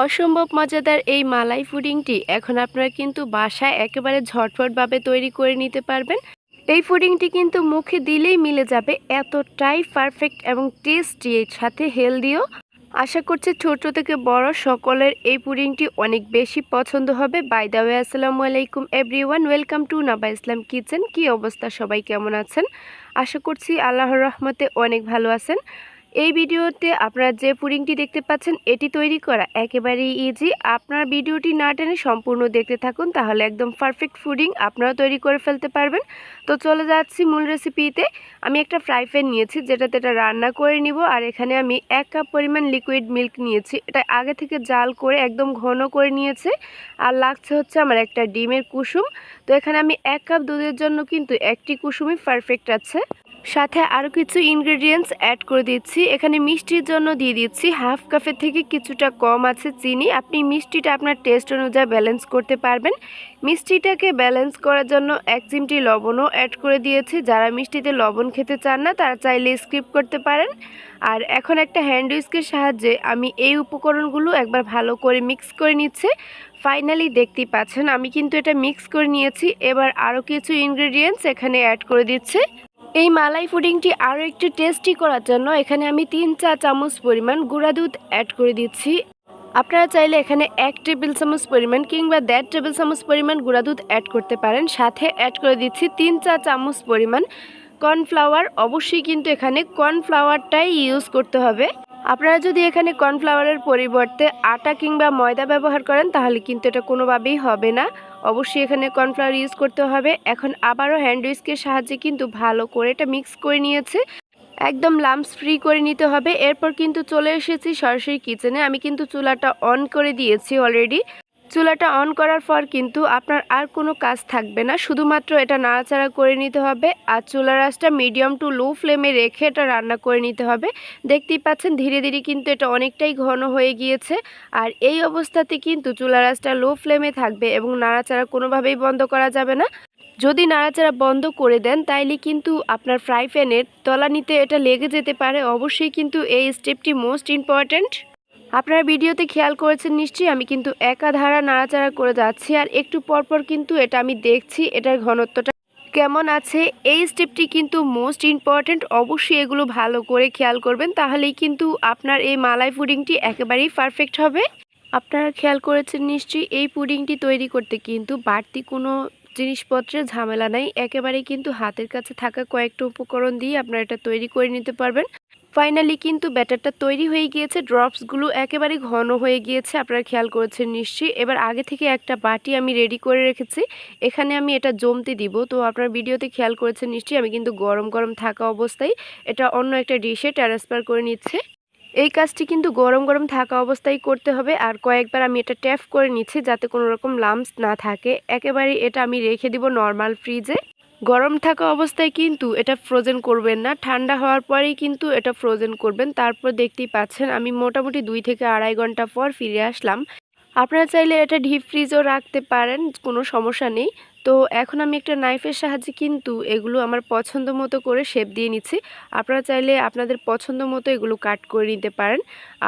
অসম্ভব মজাদার এই মালাই পুডিংটি এখন আপনারা কিন্তু বাসায় একেবারে ঝটফটভাবে তৈরি করে নিতে পারবেন। এই পুডিংটি কিন্তু মুখে দিলেই মিলে যাবে, এতটাই পারফেক্ট এবং টেস্টি, এর সাথে হেলদিও। আশা করছি ছোট থেকে বড় সকলের এই পুডিংটি অনেক বেশি পছন্দ হবে। বাই দ্য ওয়ে, আসসালামু আলাইকুম everyone, welcome to Naba Islam kitchen. কি অবস্থা, সবাই কেমন আছেন? আশা করছি আল্লাহর রহমতে অনেক ভালো আছেন। এই ভিডিওতে আপনারা যে পুডিংটি দেখতে পাচ্ছেন এটি তৈরি করা একেবারেই ইজি। আপনার ভিডিওটি না টেনে সম্পূর্ণ দেখতে থাকুন, তাহলে একদম পারফেক্ট পুডিং আপনারা তৈরি করে ফেলতে পারবেন। তো চলে যাচ্ছি মূল রেসিপিতে। আমি একটা ফ্রাই প্যান নিয়েছি যেটাতে এটা রান্না করে নিব, আর এখানে আমি 1 কাপ পরিমাণ লিকুইড মিল্ক নিয়েছি। এটা আগে থেকে জাল করে একদম ঘন করে নিয়েছে। আর লাগছে হচ্ছে আমার একটা ডিমের কুসুম। তো এখানে আমি 1 কাপ দুধের জন্য কিন্তু একটি কুসুমই পারফেক্ট আছে। সাথে আরও কিছু ইনগ্রেডিয়েন্টস অ্যাড করে দিচ্ছি। এখানে মিষ্টির জন্য দিয়ে দিচ্ছি হাফ কাপের থেকে কিছুটা কম আছে চিনি। আপনি মিষ্টিটা আপনার টেস্ট অনুযায়ী ব্যালেন্স করতে পারবেন। মিষ্টিটাকে ব্যালেন্স করার জন্য 1 চিমটি লবণও অ্যাড করে দিয়েছি। যারা মিষ্টিতে লবণ খেতে চান না তারা চাইলে স্কিপ করতে পারেন। আর এখন একটা হ্যান্ড উইস্কের সাহায্যে আমি এই উপকরণগুলো একবার ভালো করে মিক্স করে নিচ্ছি। ফাইনালি দেখতেই পাচ্ছেন আমি কিন্তু এটা মিক্স করে নিয়েছি। এবার আরও কিছু ইনগ্রেডিয়েন্টস এখানে অ্যাড করে দিচ্ছি। এই মালাই পুডিংটি আরও একটু টেস্টি করার জন্য এখানে আমি 3 চা চামচ পরিমাণ গুঁড়া দুধ অ্যাড করে দিচ্ছি। আপনারা চাইলে এখানে 1 টেবিল চামচ পরিমাণ কিংবা 1.5 টেবিল চামচ পরিমাণ গুঁড়া দুধ অ্যাড করতে পারেন। সাথে অ্যাড করে দিচ্ছি 3 চা চামচ পরিমাণ কর্নফ্লাওয়ার। অবশ্যই কিন্তু এখানে কর্নফ্লাওয়ারটাই ইউজ করতে হবে। আপনারা যদি এখানে কর্নফ্লাওয়ারের পরিবর্তে আটা কিংবা ময়দা ব্যবহার করেন তাহলে কিন্তু এটা কোনোভাবেই হবে না। অবশ্যই এখানে কর্নফ্লাওয়ার ইউজ করতে হবে। এখন আবারও হ্যান্ড উইস্কের সাহায্যে কিন্তু ভালো করে এটা মিক্স করে নিয়েছে, একদম লাম্পস ফ্রি করে নিতে হবে। এরপর কিন্তু চলে এসেছি সরাসরি কিচেনে। আমি কিন্তু চুলাটা অন করে দিয়েছি অলরেডি। চুলাটা অন করার পর কিন্তু আপনার আর কোনো কাজ থাকবে না, শুধুমাত্র এটা নাড়াচাড়া করে নিতে হবে। আর চুলার আঁচটা মিডিয়াম টু লো ফ্লেমে রেখে এটা রান্না করে নিতে হবে। দেখতেই পাচ্ছেন ধীরে ধীরে কিন্তু এটা অনেকটাই ঘন হয়ে গিয়েছে। আর এই অবস্থাতে কিন্তু চুলার আঁচটা লো ফ্লেমে থাকবে এবং নাড়াচাড়া কোনোভাবেই বন্ধ করা যাবে না। যদি নাড়াচাড়া বন্ধ করে দেন তাইলে কিন্তু আপনার ফ্রাই প্যানের তলানিতে এটা লেগে যেতে পারে। অবশ্যই কিন্তু এই স্টেপটি মোস্ট ইম্পর্ট্যান্ট। আপনারা ভিডিওতে খেয়াল করেছেন নিশ্চয়ই আমি কিন্তু একাধারা নাড়াচাড়া করে যাচ্ছি, আর একটু পরপর কিন্তু এটা আমি দেখছি এটার ঘনত্বটা কেমন আছে। এই স্টেপটি কিন্তু মোস্ট ইম্পর্ট্যান্ট। অবশ্যই এগুলো ভালো করে খেয়াল করবেন, তাহলেই কিন্তু আপনার এই মালাই পুডিংটি একেবারেই পারফেক্ট হবে। আপনারা খেয়াল করেছেন নিশ্চয়ই এই পুডিংটি তৈরি করতে কিন্তু বাড়তি কোনো জিনিসপত্রের ঝামেলা নাই। একেবারেই কিন্তু হাতের কাছে থাকা কয়েকটা উপকরণ দিয়ে আপনারা এটা তৈরি করে নিতে পারবেন। ফাইনালি কিন্তু ব্যাটারটা তৈরি হয়ে গিয়েছে, ড্রপসগুলো একেবারে ঘন হয়ে গিয়েছে, আপনারা খেয়াল করেছেন নিশ্চয়ই। এবার আগে থেকে একটা বাটি আমি রেডি করে রেখেছি, এখানে আমি এটা জমতে দিব। তো আপনার ভিডিওতে খেয়াল করেছেন নিশ্চয়ই আমি কিন্তু গরম গরম থাকা অবস্থায় এটা অন্য একটা ডিশে ট্রান্সফার করে নিচ্ছি। এই কাজটি কিন্তু গরম গরম থাকা অবস্থায় করতে হবে। আর কয়েকবার আমি এটা ট্যাপ করে নিচ্ছি যাতে কোনো রকম লাম্পস না থাকে। একেবারে এটা আমি রেখে দিব নর্মাল ফ্রিজে। গরম থাকা অবস্থায় কিন্তু এটা ফ্রোজেন করবেন না, ঠান্ডা হওয়ার পরেই কিন্তু এটা ফ্রোজেন করবেন। তারপর দেখতেই পাচ্ছেন আমি মোটামুটি 2 থেকে আড়াই ঘন্টা পর ফিরে আসলাম। আপনারা চাইলে এটা ডিপ ফ্রিজও রাখতে পারেন, কোনো সমস্যা নেই। তো এখন আমি একটা নাইফের সাহায্যে কিন্তু এগুলো আমার পছন্দ মতো করে শেপ দিয়ে নিচ্ছি। আপনারা চাইলে আপনাদের পছন্দ মতো এগুলো কাট করে নিতে পারেন।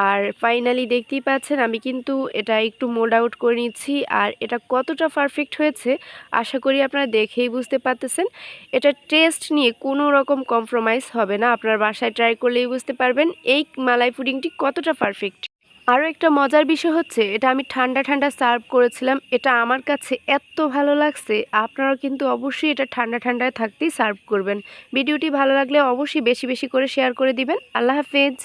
আর ফাইনালি দেখতেই পাচ্ছেন আমি কিন্তু এটা একটু মোল্ড আউট করে নিচ্ছি। আর এটা কতটা পারফেক্ট হয়েছে আশা করি আপনারা দেখেই বুঝতে পারতেছেন। এটা টেস্ট নিয়ে কোনো রকম কম্প্রোমাইজ হবে না, আপনার বাসায় ট্রাই করলেই বুঝতে পারবেন এই মালাই পুডিংটি কতটা পারফেক্ট। আরও একটা মজার বিষয় হচ্ছে এটা আমি ঠান্ডা ঠান্ডা সার্ভ করেছিলাম, এটা আমার কাছে এত ভালো লাগছে। আপনারাও কিন্তু অবশ্যই এটা ঠান্ডা ঠান্ডায় থাকতেই সার্ভ করবেন। ভিডিওটি ভালো লাগলে অবশ্যই বেশি বেশি করে শেয়ার করে দিবেন। আল্লাহ হাফেজ।